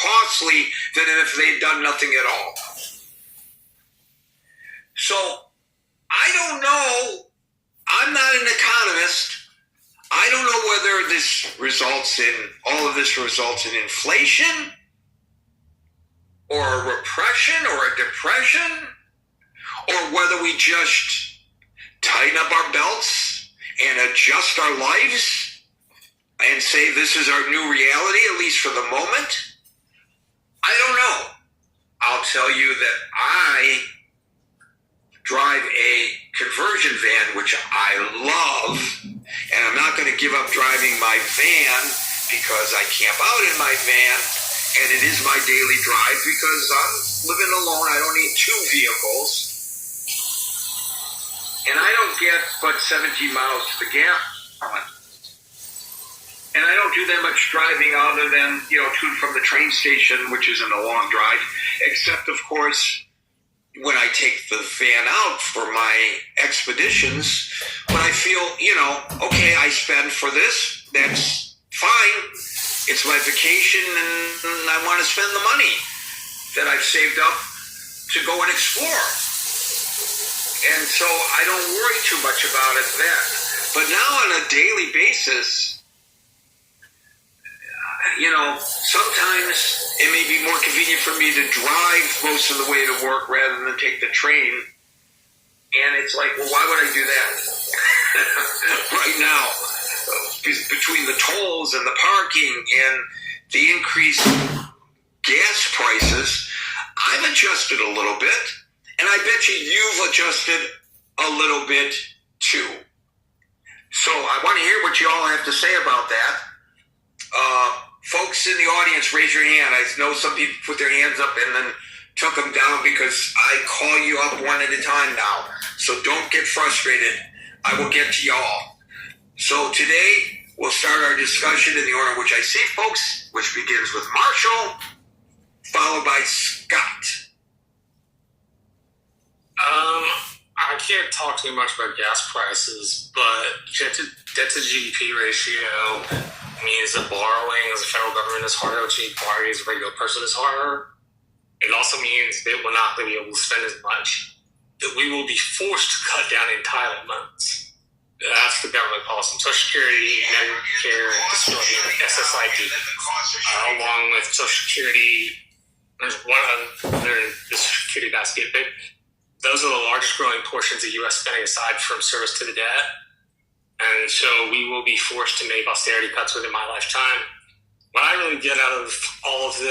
costly than if they'd done nothing at all. So I don't know. I'm not an economist. I don't know whether all of this results in inflation or a repression or a depression, or whether we just tighten up our belts and adjust our lives and say this is our new reality, at least for the moment. I don't know. I'll tell you that I drive a conversion van, which I love, and I'm not going to give up driving my van because I camp out in my van, and it is my daily drive because I'm living alone. I don't need two vehicles, and I don't get but 17 miles to the gallon, and I don't do that much driving other than, to and from the train station, which isn't a long drive, except, of course, when I take the van out for my expeditions, when I feel, okay, I spend for this, that's fine. It's my vacation and I want to spend the money that I've saved up to go and explore. And so I don't worry too much about it then. But now on a daily basis, sometimes it may be more convenient for me to drive most of the way to work rather than take the train. And it's like, well, why would I do that right now? Between the tolls and the parking and the increased gas prices, I've adjusted a little bit. And I bet you've adjusted a little bit too. So I want to hear what you all have to say about that. Folks in the audience, raise your hand. I know some people put their hands up and then took them down because I call you up one at a time now. So don't get frustrated. I will get to y'all. So today, we'll start our discussion in the order in which I see folks, which begins with Marshall, followed by Scott. I can't talk too much about gas prices, but debt to GDP ratio means that borrowing as a federal government is harder to borrow as a regular person is harder. It also means that we're not going to be able to spend as much, that we will be forced to cut down entitlements. That's the government policy. Social Security, Medicare, disability, SSID, along with Social Security. There's one other, the Social Security basket, but those are the largest growing portions of U.S. spending aside from service to the debt. And so we will be forced to make austerity cuts within my lifetime. What I really get out of all of this